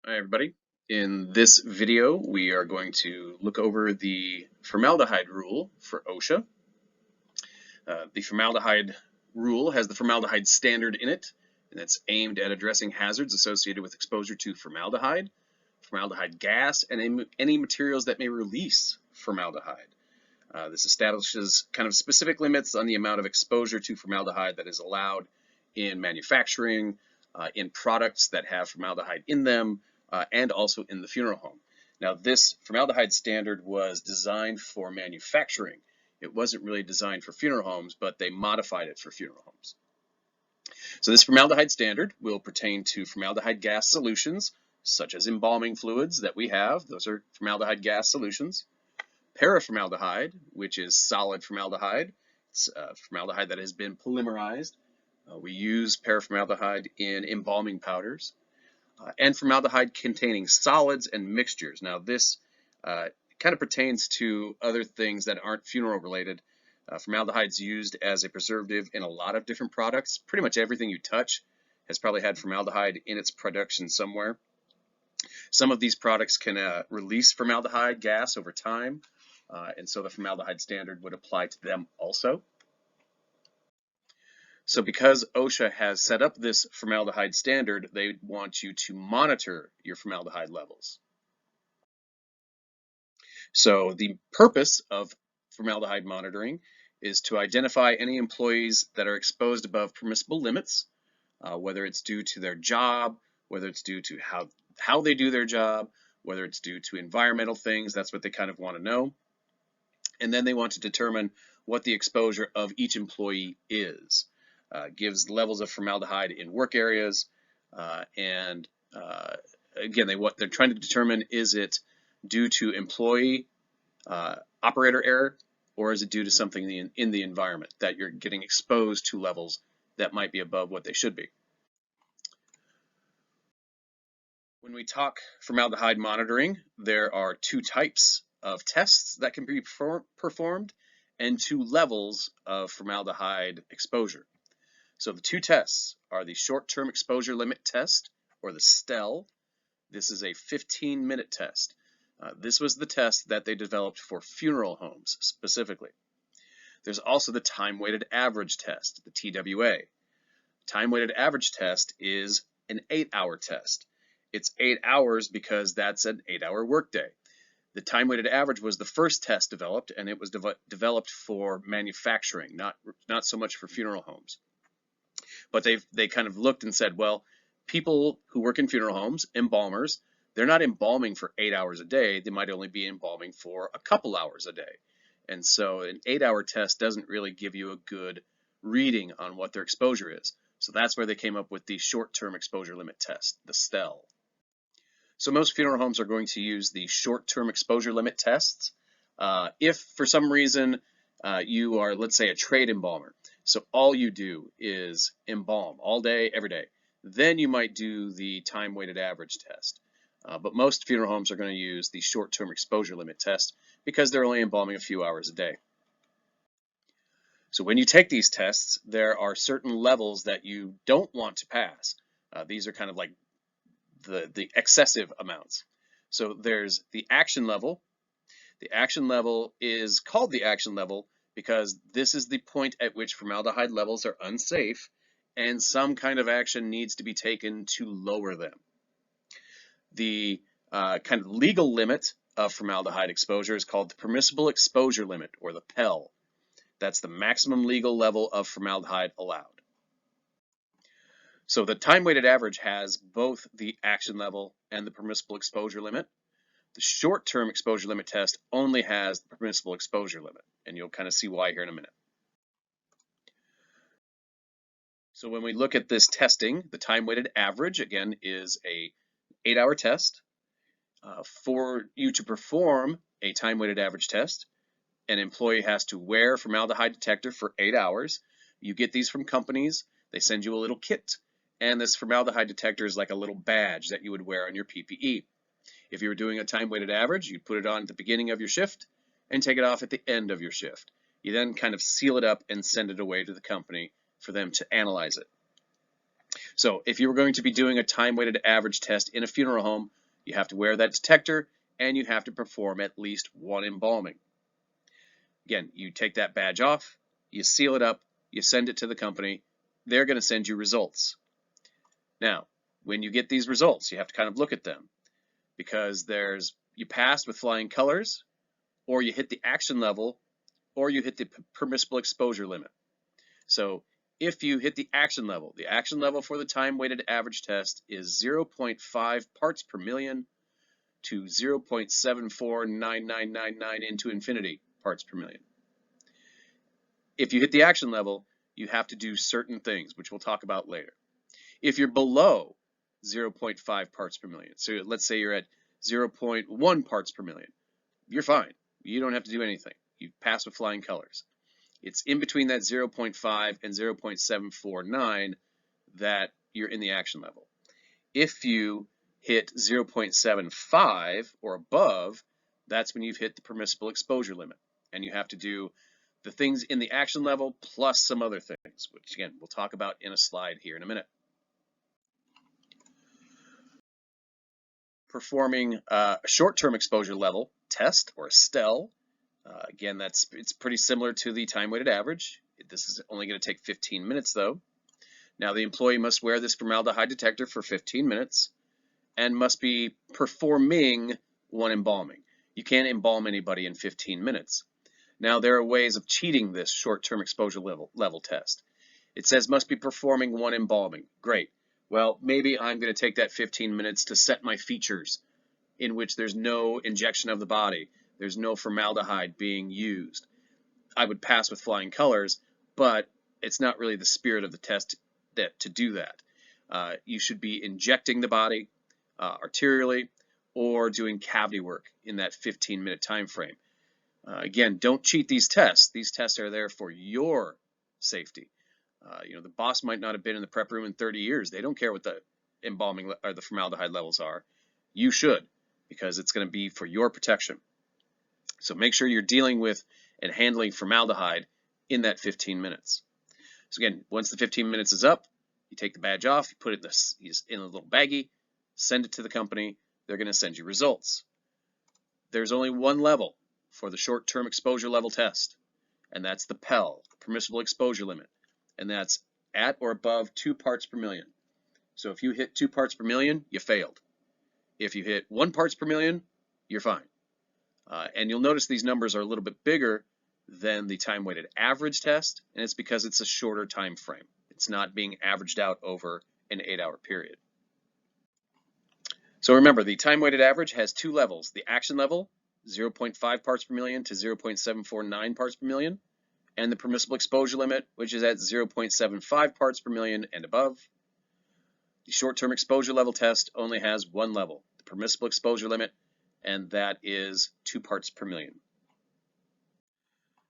Hi everybody. In this video, we are going to look over the formaldehyde rule for OSHA. The formaldehyde rule has the formaldehyde standard in it, and it's aimed at addressing hazards associated with exposure to formaldehyde gas, and any materials that may release formaldehyde. This establishes kind of specific limits on the amount of exposure to formaldehyde that is allowed in manufacturing, in products that have formaldehyde in them, and also in the funeral home. Now, this formaldehyde standard was designed for manufacturing. It wasn't really designed for funeral homes, but they modified it for funeral homes. So this formaldehyde standard will pertain to formaldehyde gas solutions, such as embalming fluids that we have. Those are formaldehyde gas solutions. Paraformaldehyde, which is solid formaldehyde. It's formaldehyde that has been polymerized. We use paraformaldehyde in embalming powders. And formaldehyde containing solids and mixtures. Now this kind of pertains to other things that aren't funeral related. Formaldehyde is used as a preservative in a lot of different products. Pretty much everything you touch has probably had formaldehyde in its production somewhere. Some of these products can release formaldehyde gas over time, and so the formaldehyde standard would apply to them also. So because OSHA has set up this formaldehyde standard, they want you to monitor your formaldehyde levels. So the purpose of formaldehyde monitoring is to identify any employees that are exposed above permissible limits, whether it's due to their job, whether it's due to how they do their job, whether it's due to environmental things. That's what they kind of want to know. And then they want to determine what the exposure of each employee is. Gives levels of formaldehyde in work areas, and again, they're trying to determine, is it due to employee operator error, or is it due to something in the environment that you're getting exposed to levels that might be above what they should be. When we talk formaldehyde monitoring, there are two types of tests that can be performed and two levels of formaldehyde exposure. So the two tests are the short-term exposure limit test, or the STEL. This is a 15-minute test. This was the test that they developed for funeral homes specifically. There's also the time-weighted average test, the TWA. Time-weighted average test is an 8-hour test. It's 8 hours because that's an 8-hour workday. The time-weighted average was the first test developed, and it was developed for manufacturing, not so much for funeral homes. But they kind of looked and said, well, people who work in funeral homes, embalmers, they're not embalming for 8 hours a day. They might only be embalming for a couple hours a day. And so an 8-hour test doesn't really give you a good reading on what their exposure is. So that's where they came up with the short-term exposure limit test, the STEL. So most funeral homes are going to use the short-term exposure limit tests. If for some reason you are, let's say, a trade embalmer, so all you do is embalm all day, every day, then you might do the time-weighted average test. But most funeral homes are going to use the short-term exposure limit test because they're only embalming a few hours a day. So when you take these tests, there are certain levels that you don't want to pass. These are kind of like the excessive amounts. So there's the action level. The action level is called the action level because this is the point at which formaldehyde levels are unsafe and some kind of action needs to be taken to lower them. The kind of legal limit of formaldehyde exposure is called the permissible exposure limit, or the PEL. That's the maximum legal level of formaldehyde allowed. So the time-weighted average has both the action level and the permissible exposure limit. The short-term exposure limit test only has the permissible exposure limit, and you'll kind of see why here in a minute. So when we look at this testing, the time-weighted average, again, is a 8-hour test. For you to perform a time-weighted average test, an employee has to wear a formaldehyde detector for 8 hours. You get these from companies. They send you a little kit, and this formaldehyde detector is like a little badge that you would wear on your PPE. If you were doing a time-weighted average, you'd put it on at the beginning of your shift and take it off at the end of your shift. You then kind of seal it up and send it away to the company for them to analyze it. So if you were going to be doing a time-weighted average test in a funeral home, you have to wear that detector and you have to perform at least one embalming. Again, you take that badge off, you seal it up, you send it to the company, they're going to send you results. Now, when you get these results, you have to kind of look at them because you passed with flying colors, or you hit the action level, or you hit the permissible exposure limit. So if you hit the action level for the time-weighted average test is 0.5 parts per million to 0.749999 into infinity parts per million. If you hit the action level, you have to do certain things, which we'll talk about later. If you're below 0.5 parts per million, so let's say you're at 0.1 parts per million, you're fine. You don't have to do anything. You pass with flying colors. It's in between that 0.5 and 0.749 that you're in the action level. If you hit 0.75 or above, that's when you've hit the permissible exposure limit. And you have to do the things in the action level plus some other things, which again, we'll talk about in a slide here in a minute. Performing a short-term exposure level test, or a STEL. Again, it's pretty similar to the time-weighted average. This is only going to take 15 minutes, though. Now, the employee must wear this formaldehyde detector for 15 minutes and must be performing one embalming. You can't embalm anybody in 15 minutes. Now, there are ways of cheating this short-term exposure level test. It says must be performing one embalming. Great. Well, maybe I'm going to take that 15 minutes to set my features in which there's no injection of the body. There's no formaldehyde being used. I would pass with flying colors, but it's not really the spirit of the test to do that. You should be injecting the body arterially or doing cavity work in that 15-minute time frame. Again, don't cheat these tests. These tests are there for your safety. The boss might not have been in the prep room in 30 years. They don't care what the embalming or the formaldehyde levels are. You should, because it's going to be for your protection. So make sure you're dealing with and handling formaldehyde in that 15 minutes. So again, once the 15 minutes is up, you take the badge off, you put it in a little baggie, send it to the company. They're going to send you results. There's only one level for the short-term exposure level test, and that's the PEL, permissible exposure limit, and that's at or above 2 parts per million. So if you hit 2 parts per million, you failed. If you hit 1 parts per million, you're fine. And you'll notice these numbers are a little bit bigger than the time-weighted average test, and it's because it's a shorter time frame. It's not being averaged out over an 8-hour period. So remember, the time-weighted average has 2 levels. The action level, 0.5 parts per million to 0.749 parts per million, and the permissible exposure limit, which is at 0.75 parts per million and above. The short-term exposure level test only has 1 level, the permissible exposure limit, and that is 2 parts per million.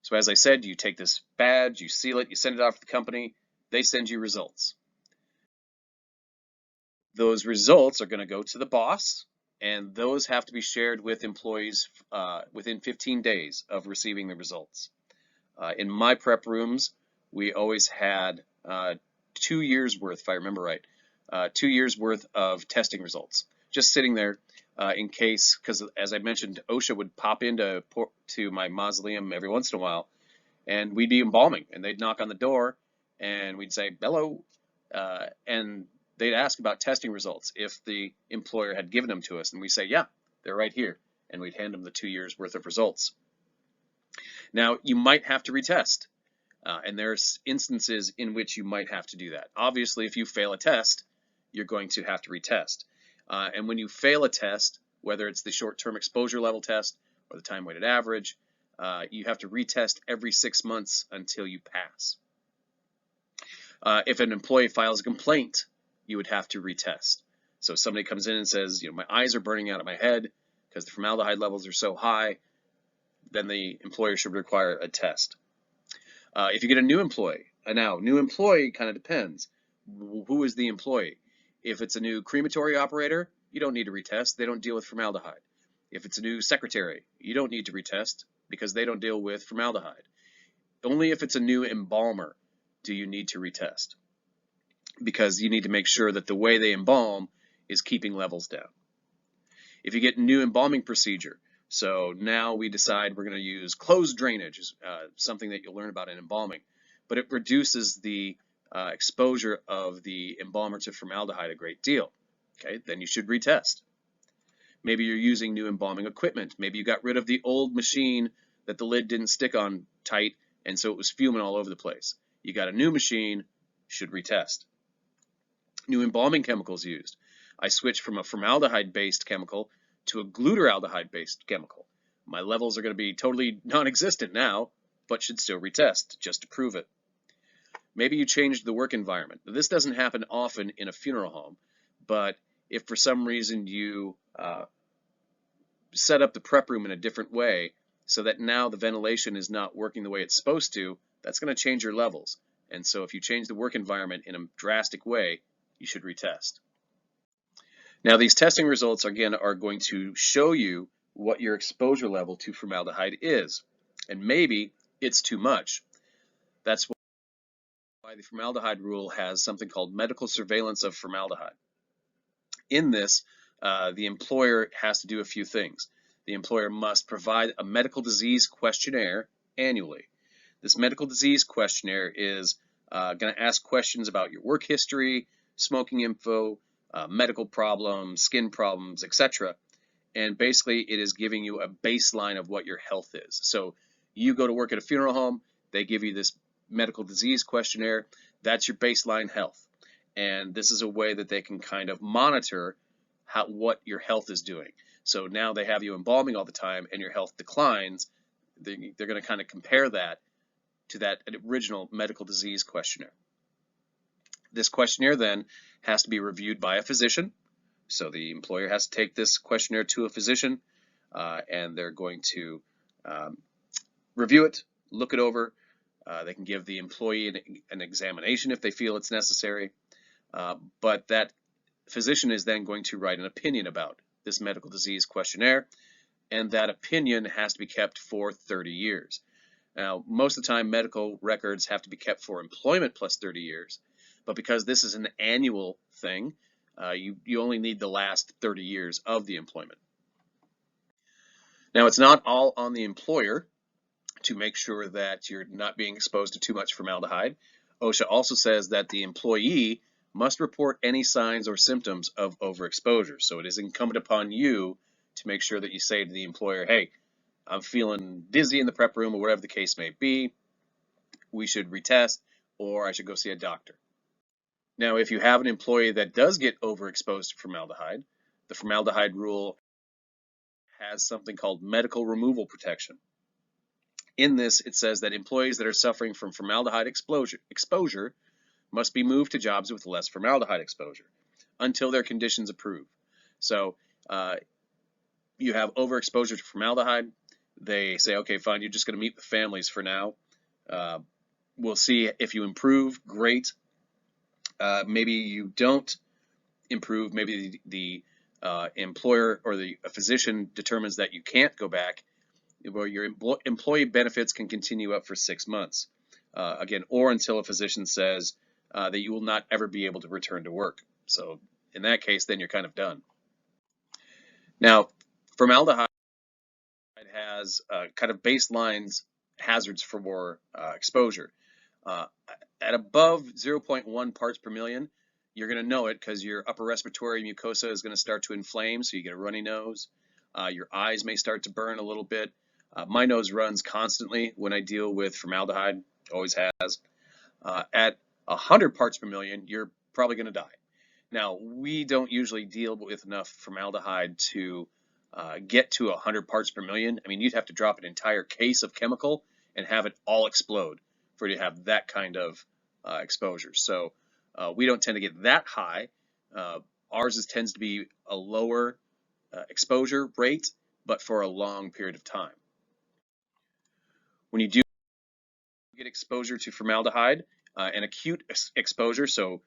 So as I said, you take this badge, you seal it, you send it off to the company, they send you results. Those results are going to go to the boss, and those have to be shared with employees within 15 days of receiving the results. In my prep rooms, we always had 2 years worth, if I remember right, 2 years worth of testing results, just sitting there in case, because as I mentioned, OSHA would pop into my mausoleum every once in a while, and we'd be embalming, and they'd knock on the door, and we'd say, hello, and they'd ask about testing results if the employer had given them to us, and we say, yeah, they're right here, and we'd hand them the 2 years worth of results. Now, you might have to retest, and there's instances in which you might have to do that. Obviously, if you fail a test, you're going to have to retest. And when you fail a test, whether it's the short-term exposure level test or the time-weighted average, you have to retest every 6 months until you pass. If an employee files a complaint, you would have to retest. So if somebody comes in and says, my eyes are burning out of my head because the formaldehyde levels are so high, then the employer should require a test. If you get a new employee, new employee kind of depends. Who is the employee? If it's a new crematory operator, you don't need to retest. They don't deal with formaldehyde. If it's a new secretary, you don't need to retest because they don't deal with formaldehyde. Only if it's a new embalmer do you need to retest. because you need to make sure that the way they embalm is keeping levels down. If you get a new embalming procedure, so now we decide we're going to use closed drainage, something that you'll learn about in embalming, but it reduces the exposure of the embalmer to formaldehyde a great deal. Okay, then you should retest. Maybe you're using new embalming equipment. Maybe you got rid of the old machine that the lid didn't stick on tight, and so it was fuming all over the place. You got a new machine, should retest. New embalming chemicals used. I switched from a formaldehyde-based chemical to a glutaraldehyde-based chemical. My levels are going to be totally non-existent now, but should still retest just to prove it. Maybe you changed the work environment. This doesn't happen often in a funeral home, but if for some reason you set up the prep room in a different way so that now the ventilation is not working the way it's supposed to, that's going to change your levels. And so if you change the work environment in a drastic way, you should retest. Now these testing results again are going to show you what your exposure level to formaldehyde is, and maybe it's too much. That's why the formaldehyde rule has something called medical surveillance of formaldehyde. In this, the employer has to do a few things. The employer must provide a medical disease questionnaire annually. This medical disease questionnaire is going to ask questions about your work history, smoking info, medical problems, skin problems, etc. And basically it is giving you a baseline of what your health is. So you go to work at a funeral home, they give you this medical disease questionnaire, that's your baseline health. And this is a way that they can kind of monitor what your health is doing. So now they have you embalming all the time and your health declines, they're going to kind of compare that to that original medical disease questionnaire. This questionnaire then has to be reviewed by a physician. So the employer has to take this questionnaire to a physician and they're going to review it, look it over. They can give the employee an examination if they feel it's necessary. But that physician is then going to write an opinion about this medical disease questionnaire, and that opinion has to be kept for 30 years. Now, most of the time, medical records have to be kept for employment plus 30 years, but because this is an annual thing, you only need the last 30 years of the employment. Now, it's not all on the employer to make sure that you're not being exposed to too much formaldehyde. OSHA also says that the employee must report any signs or symptoms of overexposure. So it is incumbent upon you to make sure that you say to the employer, hey, I'm feeling dizzy in the prep room or whatever the case may be. We should retest, or I should go see a doctor. Now, if you have an employee that does get overexposed to formaldehyde, the formaldehyde rule has something called medical removal protection. In this, it says that employees that are suffering from formaldehyde exposure must be moved to jobs with less formaldehyde exposure until their conditions improve. So you have overexposure to formaldehyde. They say, okay, fine, you're just going to meet with families for now. We'll see if you improve, great. Maybe you don't improve. Maybe the employer or the physician determines that you can't go back. Well, your employee benefits can continue up for 6 months, again, or until a physician says that you will not ever be able to return to work. So in that case, then you're kind of done. Now, formaldehyde has kind of baselines hazards for exposure. At above 0.1 parts per million, you're going to know it because your upper respiratory mucosa is going to start to inflame, so you get a runny nose. Your eyes may start to burn a little bit. My nose runs constantly when I deal with formaldehyde, always has. At 100 parts per million, you're probably going to die. Now, we don't usually deal with enough formaldehyde to get to 100 parts per million. I mean, you'd have to drop an entire case of chemical and have it all explode for you to have that kind of exposure. So we don't tend to get that high. Ours tends to be a lower exposure rate, but for a long period of time. When you do get exposure to formaldehyde, an acute exposure, so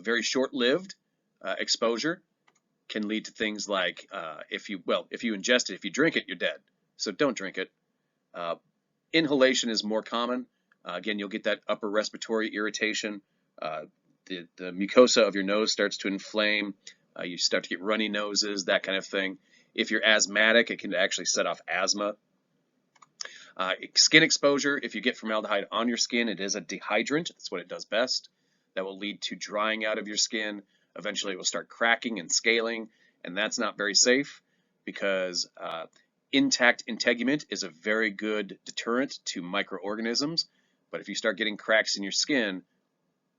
very short-lived exposure, can lead to things like if you ingest it, if you drink it, you're dead. So don't drink it. Inhalation is more common. Again, you'll get that upper respiratory irritation. the mucosa of your nose starts to inflame. You start to get runny noses, that kind of thing. If you're asthmatic, it can actually set off asthma. Skin exposure, if you get formaldehyde on your skin, it is a dehydrant. That's what it does best. That will lead to drying out of your skin. Eventually it will start cracking and scaling, and that's not very safe because intact integument is a very good deterrent to microorganisms. But if you start getting cracks in your skin,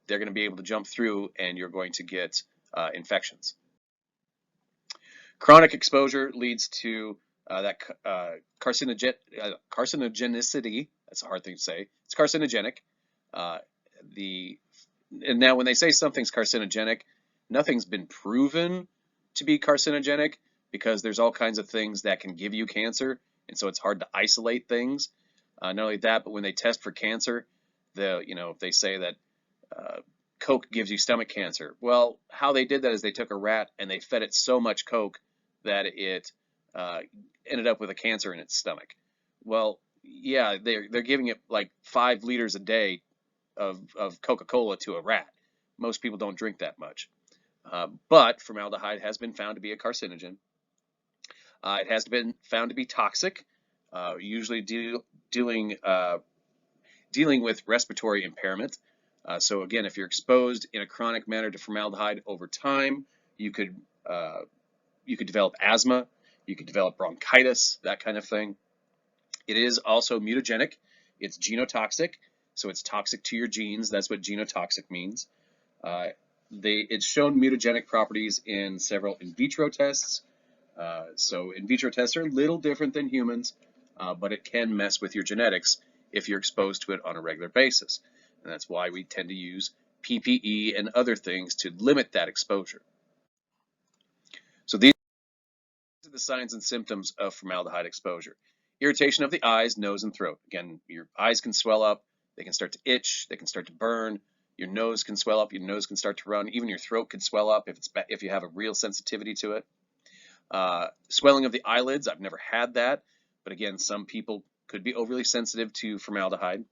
they're going to be able to jump through and you're going to get infections. Chronic exposure leads to that carcinogenicity. That's a hard thing to say. It's carcinogenic. And now when they say something's carcinogenic, nothing's been proven to be carcinogenic because there's all kinds of things that can give you cancer, and so it's hard to isolate things. Not only that, but when they test for cancer, if they say that Coke gives you stomach cancer, well, how they did that is they took a rat and they fed it so much Coke that it ended up with a cancer in its stomach. Well, yeah, they're giving it like 5 liters a day of Coca-Cola to a rat. Most people don't drink that much. But formaldehyde has been found to be a carcinogen. It has been found to be toxic, usually dealing with respiratory impairment. So again, if you're exposed in a chronic manner to formaldehyde over time, you could develop asthma, you could develop bronchitis, that kind of thing. It is also mutagenic. It's genotoxic, so it's toxic to your genes. That's what genotoxic means. It's shown mutagenic properties in several in vitro tests. So in vitro tests are a little different than humans, but it can mess with your genetics if you're exposed to it on a regular basis. And that's why we tend to use PPE and other things to limit that exposure. So these are the signs and symptoms of formaldehyde exposure. Irritation of the eyes, nose, and throat. Again, your eyes can swell up, they can start to itch, they can start to burn, your nose can swell up, your nose can start to run, even your throat could swell up if you have a real sensitivity to it. Swelling of the eyelids, I've never had that, but again, some people could be overly sensitive to formaldehyde.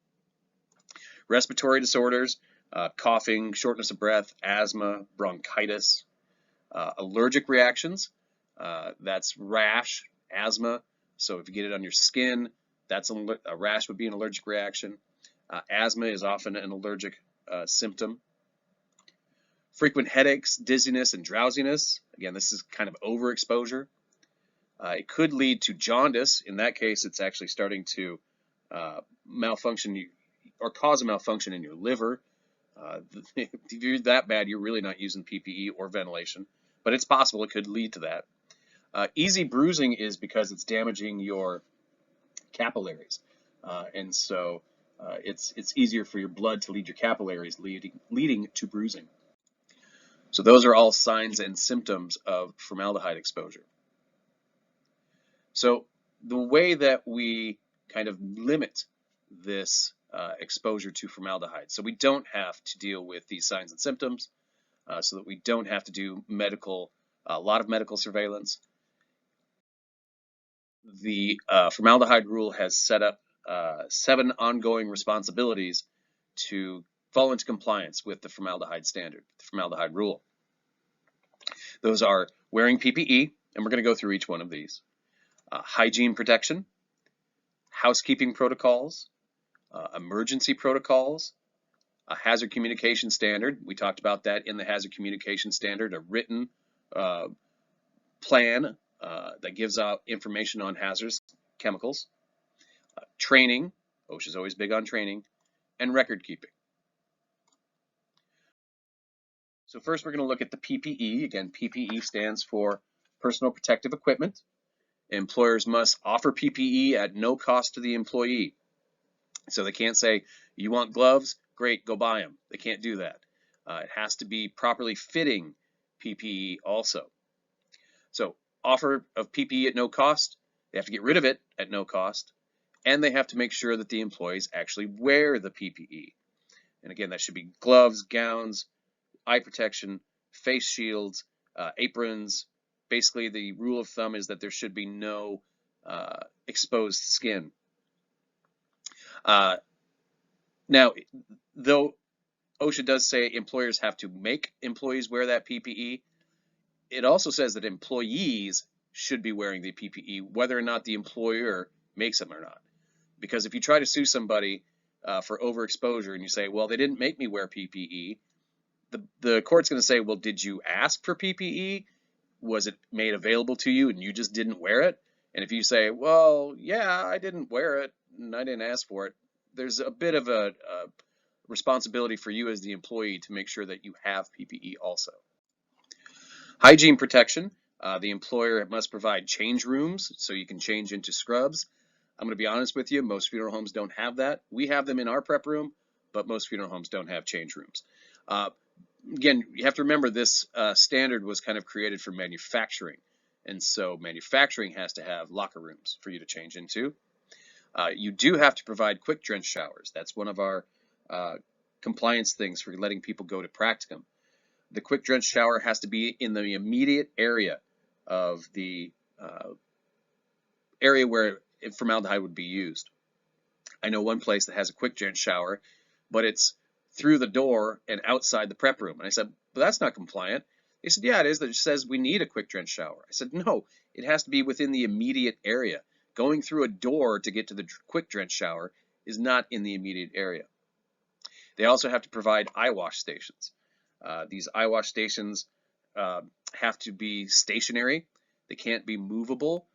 Respiratory disorders, coughing, shortness of breath, asthma, bronchitis. Allergic reactions, that's rash, asthma. So if you get it on your skin, a rash would be an allergic reaction. Asthma is often an allergic symptom. Frequent headaches, dizziness, and drowsiness. Again, this is kind of overexposure. It could lead to jaundice. In that case, it's actually starting to malfunction or cause a malfunction in your liver. If you're that bad, you're really not using PPE or ventilation, but it's possible it could lead to that. Easy bruising is because it's damaging your capillaries, and so it's easier for your blood to lead your capillaries, leading to bruising. So those are all signs and symptoms of formaldehyde exposure. So the way that we kind of limit this exposure to formaldehyde, so we don't have to deal with these signs and symptoms, so that we don't have to do a lot of medical surveillance. The formaldehyde rule has set up 7 ongoing responsibilities to fall into compliance with the formaldehyde standard, the formaldehyde rule. Those are wearing PPE, and we're going to go through each one of these. Hygiene protection, housekeeping protocols, emergency protocols, a hazard communication standard. We talked about that in the hazard communication standard, a written plan that gives out information on hazardous chemicals, training, OSHA is always big on training, and record keeping. So first we're going to look at the PPE. Again, PPE stands for personal protective equipment. Employers must offer PPE at no cost to the employee. So they can't say, you want gloves? Great, go buy them. They can't do that. It has to be properly fitting PPE also. So offer of PPE at no cost, they have to get rid of it at no cost, and they have to make sure that the employees actually wear the PPE. And again, that should be gloves, gowns, eye protection, face shields, aprons. Basically, the rule of thumb is that there should be no exposed skin. Now, though OSHA does say employers have to make employees wear that PPE. It also says that employees should be wearing the PPE, whether or not the employer makes them or not. Because if you try to sue somebody for overexposure and you say, well, they didn't make me wear PPE, the court's going to say, well, did you ask for PPE? Was it made available to you and you just didn't wear it? And if you say, well, yeah, I didn't wear it and I didn't ask for it, there's a bit of a responsibility for you as the employee to make sure that you have PPE also. Hygiene protection. The employer must provide change rooms so you can change into scrubs. I'm going to be honest with you, most funeral homes don't have that. We have them in our prep room, but most funeral homes don't have change rooms. Again, you have to remember this standard was kind of created for manufacturing. And so manufacturing has to have locker rooms for you to change into. You do have to provide quick drench showers. That's one of our compliance things for letting people go to practicum. The quick drench shower has to be in the immediate area of the area where formaldehyde would be used. I know one place that has a quick drench shower, but it's through the door and outside the prep room. And I said, but that's not compliant. They said, yeah, it is. That says we need a quick drench shower. I said, no, it has to be within the immediate area. Going through a door to get to the quick drench shower is not in the immediate area. They also have to provide eye wash stations. These eye wash stations have to be stationary. They can't be movable.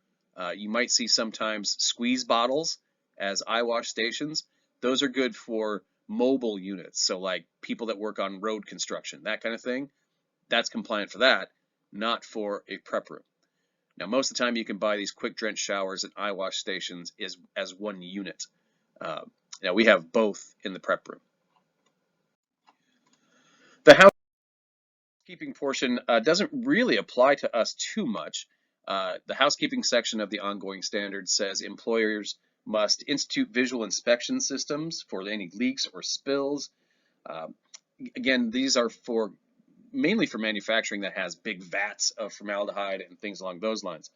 You might see sometimes squeeze bottles as eye wash stations. Those are good for mobile units, so like people that work on road construction, that kind of thing. That's compliant for that, not for a prep room. Now, most of the time you can buy these quick drench showers and eye wash stations as one unit. Now, we have both in the prep room. The housekeeping portion doesn't really apply to us too much. The housekeeping section of the ongoing standard says employers must institute visual inspection systems for any leaks or spills. Again, these are mainly for manufacturing that has big vats of formaldehyde and things along those lines.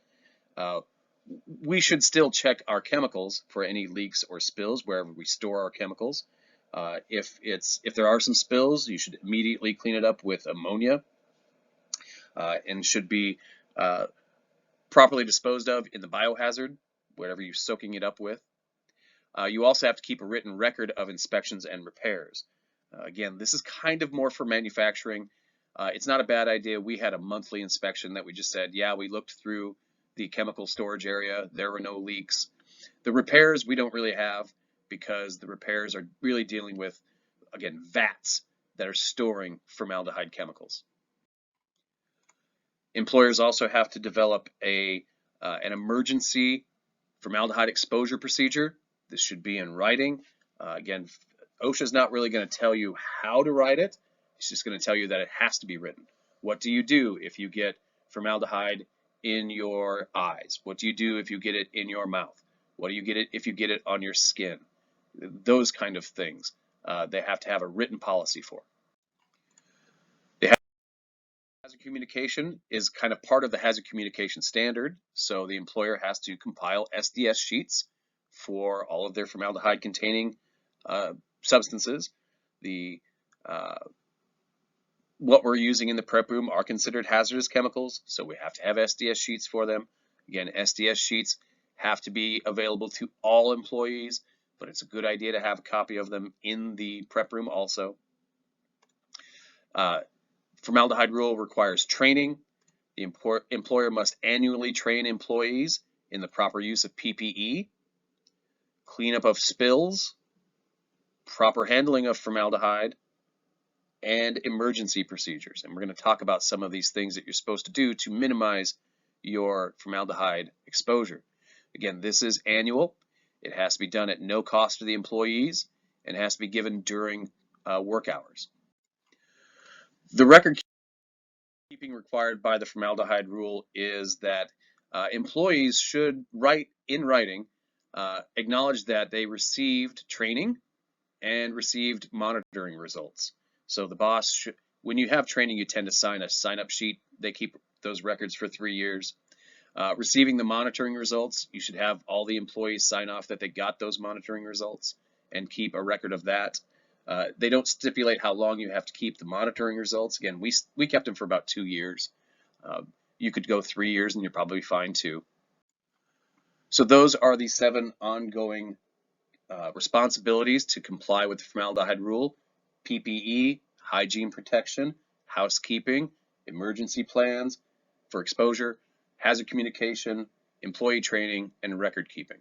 We should still check our chemicals for any leaks or spills wherever we store our chemicals. If there are some spills, you should immediately clean it up with ammonia and should be properly disposed of in the biohazard, whatever you're soaking it up with. You also have to keep a written record of inspections and repairs. Again, this is kind of more for manufacturing. It's not a bad idea. We had a monthly inspection that we just said, yeah, we looked through the chemical storage area. There were no leaks. The repairs we don't really have because the repairs are really dealing with, again, vats that are storing formaldehyde chemicals. Employers also have to develop an emergency formaldehyde exposure procedure. This should be in writing. Again, OSHA is not really going to tell you how to write it. It's just going to tell you that it has to be written. What do you do if you get formaldehyde in your eyes? What do you do if you get it in your mouth? What do you get it if you get it on your skin? Those kind of things they have to have a written policy for. Hazard communication is kind of part of the hazard communication standard. So the employer has to compile SDS sheets for all of their formaldehyde containing substances. What we're using in the prep room are considered hazardous chemicals, so we have to have SDS sheets for them. Again, SDS sheets have to be available to all employees, but it's a good idea to have a copy of them in the prep room also. Formaldehyde rule requires training. The employer must annually train employees in the proper use of PPE, cleanup of spills, proper handling of formaldehyde, and emergency procedures. And we're going to talk about some of these things that you're supposed to do to minimize your formaldehyde exposure. Again, this is annual. It has to be done at no cost to the employees and has to be given during work hours. The record keeping required by the formaldehyde rule is that employees should write in writing, acknowledge that they received training and received monitoring results. So the boss should, when you have training, you tend to sign a sign-up sheet. They keep those records for 3 years. Receiving the monitoring results, you should have all the employees sign off that they got those monitoring results and keep a record of that. They don't stipulate how long you have to keep the monitoring results. Again, we kept them for about 2 years. You could go 3 years and you're probably fine too. So those are the 7 ongoing responsibilities to comply with the formaldehyde rule: PPE, hygiene protection, housekeeping, emergency plans for exposure, hazard communication, employee training, and record keeping.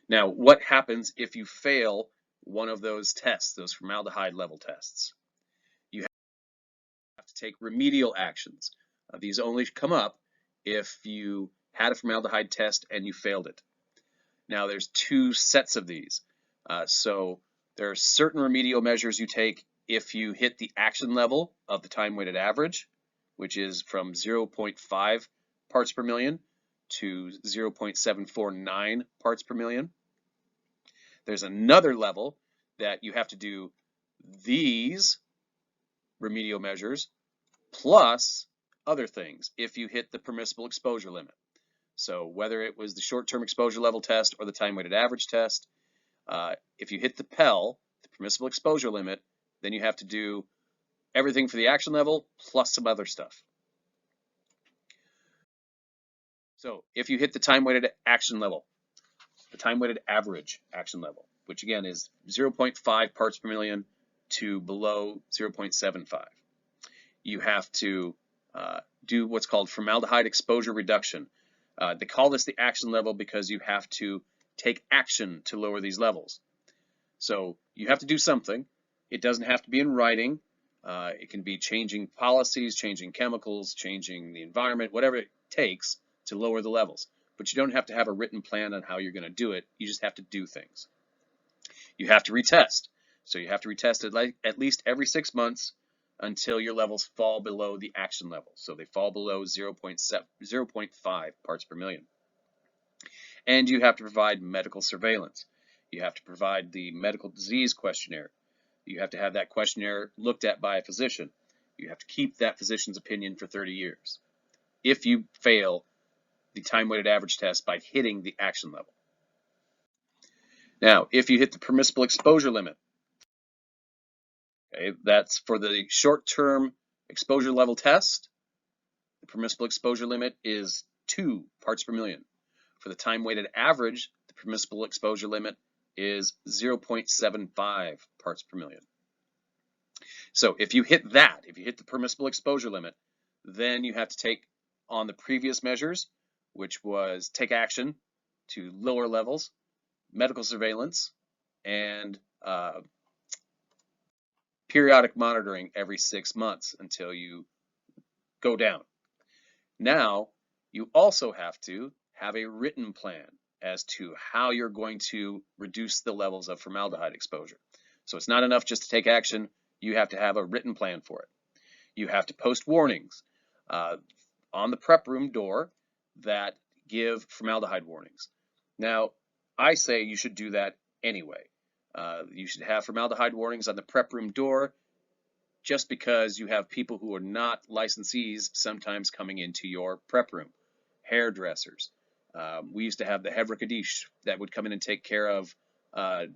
Now, what happens if you fail one of those tests, those formaldehyde level tests? You have to take remedial actions. These only come up if you had a formaldehyde test and you failed it. Now, there's 2 sets of these. So there are certain remedial measures you take if you hit the action level of the time-weighted average, which is from 0.5 parts per million to 0.749 parts per million. There's another level that you have to do these remedial measures plus other things if you hit the permissible exposure limit. So whether it was the short-term exposure level test or the time-weighted average test, if you hit the PEL, the permissible exposure limit, then you have to do everything for the action level plus some other stuff. So if you hit the time-weighted action level, the time-weighted average action level, which again is 0.5 parts per million to below 0.75, you have to do what's called formaldehyde exposure reduction. They call this the action level because you have to take action to lower these levels. So you have to do something. It doesn't have to be in writing. It can be changing policies, changing chemicals, changing the environment, whatever it takes to lower the levels. But you don't have to have a written plan on how you're going to do it. You just have to do things. You have to retest. So you have to retest it at least every 6 months until your levels fall below the action level. So they fall below 0.5 parts per million. And you have to provide medical surveillance. You have to provide the medical disease questionnaire. You have to have that questionnaire looked at by a physician. You have to keep that physician's opinion for 30 years if you fail the time-weighted average test by hitting the action level. Now, if you hit the permissible exposure limit, okay, that's for the short-term exposure level test, the permissible exposure limit is 2 parts per million. For the time-weighted average, the permissible exposure limit is 0.75 parts per million. So if you hit that, if you hit the permissible exposure limit, then you have to take on the previous measures, which was take action to lower levels, medical surveillance, and periodic monitoring every 6 months until you go down. Now, you also have to have a written plan as to how you're going to reduce the levels of formaldehyde exposure. So it's not enough just to take action. You have to have a written plan for it. You have to post warnings on the prep room door that give formaldehyde warnings. Now, I say you should do that anyway. You should have formaldehyde warnings on the prep room door just because you have people who are not licensees sometimes coming into your prep room. Hairdressers. We used to have the Hevra Kaddish that would come in and take care of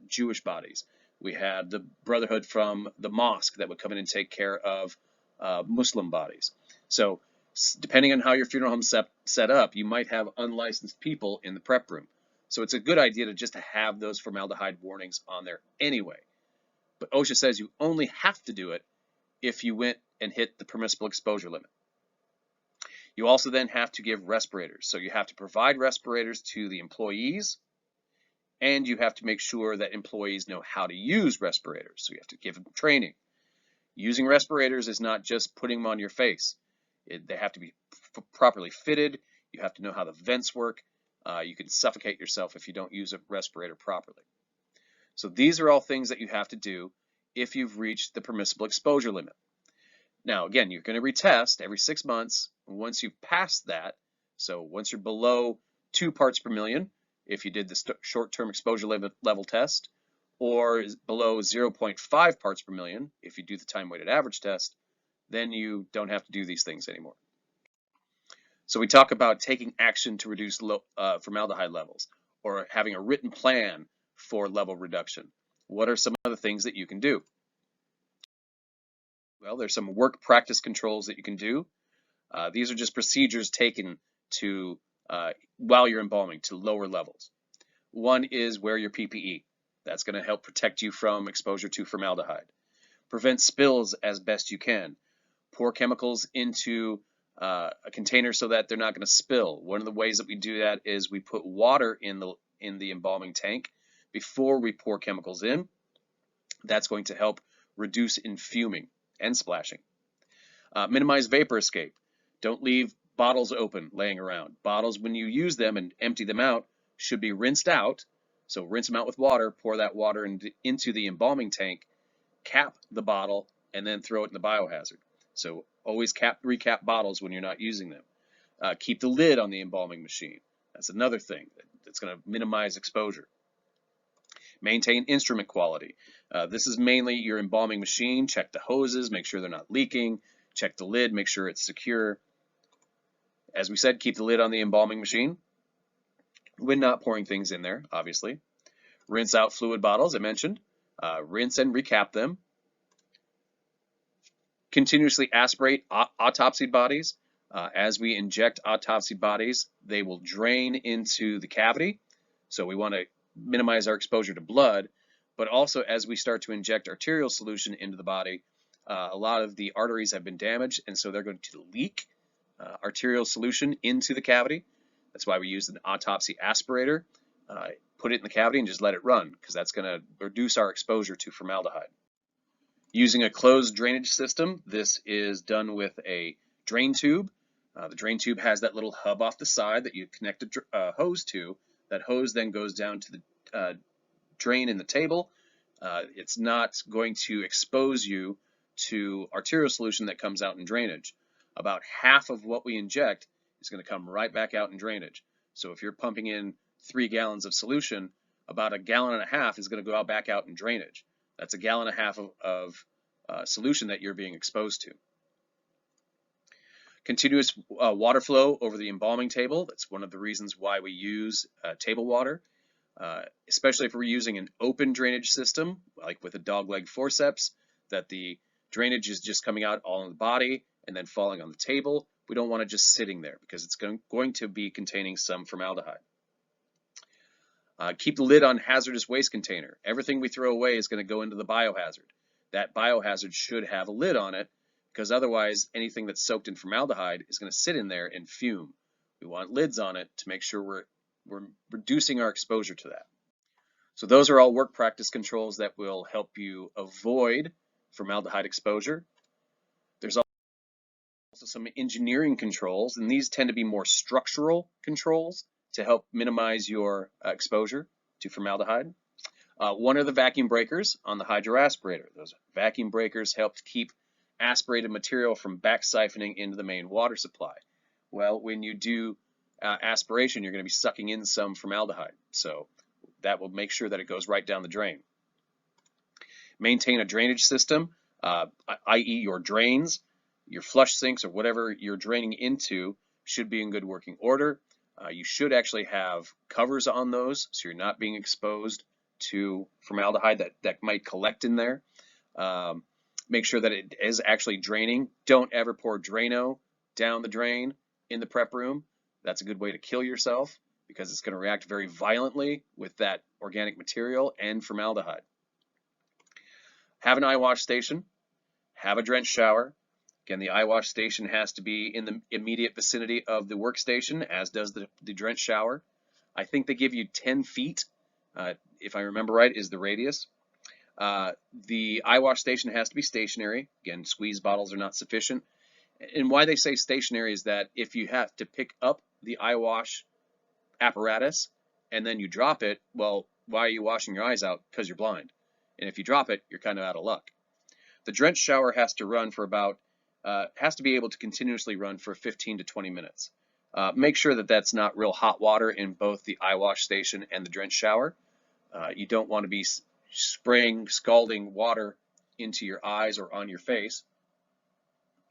Jewish bodies. We had the Brotherhood from the mosque that would come in and take care of Muslim bodies. So depending on how your funeral home set up, you might have unlicensed people in the prep room. So it's a good idea to just have those formaldehyde warnings on there anyway. But OSHA says you only have to do it if you went and hit the permissible exposure limit. You also then have to give respirators. So you have to provide respirators to the employees, and you have to make sure that employees know how to use respirators. So you have to give them training. Using respirators is not just putting them on your face. They have to be properly fitted. You have to know how the vents work. You can suffocate yourself if you don't use a respirator properly. So these are all things that you have to do if you've reached the permissible exposure limit. Now, again, you're going to retest every 6 months. Once you've passed that, so once you're below 2 parts per million, if you did the short-term exposure level test, or below 0.5 parts per million, if you do the time-weighted average test, then you don't have to do these things anymore. So we talk about taking action to reduce formaldehyde levels, or having a written plan for level reduction. What are some of the things that you can do? Well, there's some work practice controls that you can do. These are just procedures taken to while you're embalming to lower levels. One is wear your PPE. That's going to help protect you from exposure to formaldehyde. Prevent spills as best you can. Pour chemicals into a container so that they're not going to spill. One of the ways that we do that is we put water in the embalming tank before we pour chemicals in. That's going to help reduce infuming and splashing. Minimize vapor escape. Don't leave bottles open laying around. Bottles, when you use them and empty them out, should be rinsed out. So rinse them out with water, pour that water into the embalming tank, cap the bottle, and then throw it in the biohazard. So always recap bottles when you're not using them. Keep the lid on the embalming machine. That's another thing that's going to minimize exposure. Maintain instrument quality. This is mainly your embalming machine. Check the hoses, make sure they're not leaking. Check the lid, make sure it's secure. As we said, keep the lid on the embalming machine when not pouring things in there, obviously. Rinse out fluid bottles, I mentioned. Rinse and recap them. Continuously aspirate autopsy bodies. As we inject autopsy bodies, they will drain into the cavity. So we want to minimize our exposure to blood, but also as we start to inject arterial solution into the body, a lot of the arteries have been damaged, and so they're going to leak arterial solution into the cavity. That's why we use an autopsy aspirator. Put it in the cavity and just let it run, because that's going to reduce our exposure to formaldehyde. Using a closed drainage system, this is done with a drain tube. The drain tube has that little hub off the side that you connect a hose to. That hose then goes down to the drain in the table. It's not going to expose you to arterial solution that comes out in drainage. About half of what we inject is going to come right back out in drainage. So if you're pumping in 3 gallons of solution, about 1.5 gallons is going to go back out in drainage. That's 1.5 gallons of solution that you're being exposed to. Continuous water flow over the embalming table. That's one of the reasons why we use table water, especially if we're using an open drainage system, like with a dogleg forceps, that the drainage is just coming out all in the body and then falling on the table. We don't want it just sitting there because it's going to be containing some formaldehyde. Keep the lid on hazardous waste container. Everything we throw away is going to go into the biohazard. That biohazard should have a lid on it, because otherwise anything that's soaked in formaldehyde is going to sit in there and fume. We want lids on it to make sure we're reducing our exposure to that. So those are all work practice controls that will help you avoid formaldehyde exposure. There's also some engineering controls, and these tend to be more structural controls to help minimize your exposure to formaldehyde. One are the vacuum breakers on the hydroaspirator. Those vacuum breakers help to keep aspirated material from back siphoning into the main water supply. Well, when you do aspiration, you're going to be sucking in some formaldehyde. So that will make sure that it goes right down the drain. Maintain a drainage system, i.e. your drains, your flush sinks, or whatever you're draining into should be in good working order. You should actually have covers on those so you're not being exposed to formaldehyde that might collect in there. Make sure that it is actually draining. Don't ever pour Drano down the drain in the prep room. That's a good way to kill yourself because it's going to react very violently with that organic material and formaldehyde. Have an eye wash station. Have a drench shower. Again, the eye wash station has to be in the immediate vicinity of the workstation, as does the drench shower. I think they give you 10 feet, if I remember right, is the radius. The eye wash station has to be stationary. Again, squeeze bottles are not sufficient. And why they say stationary is that if you have to pick up the eye wash apparatus and then you drop it, well, why are you washing your eyes out? Because you're blind. And if you drop it, you're kind of out of luck. The drench shower has to run for about, has to be able to continuously run for 15 to 20 minutes. Make sure that that's not real hot water in both the eye wash station and the drench shower. You don't want to be spraying scalding water into your eyes or on your face.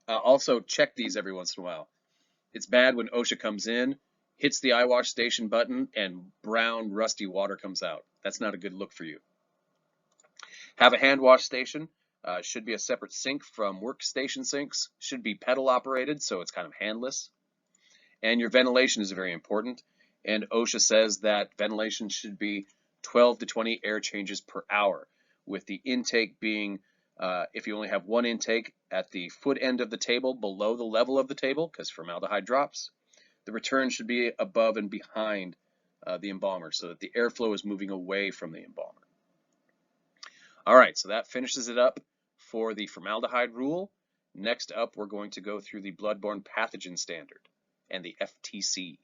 Also check these every once in a while. It's bad when OSHA comes in, hits the eye wash station button, and brown rusty water comes out. That's not a good look for you. Have a hand wash station. Should be a separate sink from workstation sinks. Should be pedal operated, so it's kind of handless. And your ventilation is very important. And OSHA says that ventilation should be 12 to 20 air changes per hour, with the intake being, if you only have one intake at the foot end of the table below the level of the table, because formaldehyde drops, the return should be above and behind the embalmer so that the airflow is moving away from the embalmer. All right, so that finishes it up for the formaldehyde rule. Next up, we're going to go through the bloodborne pathogen standard and the FTC.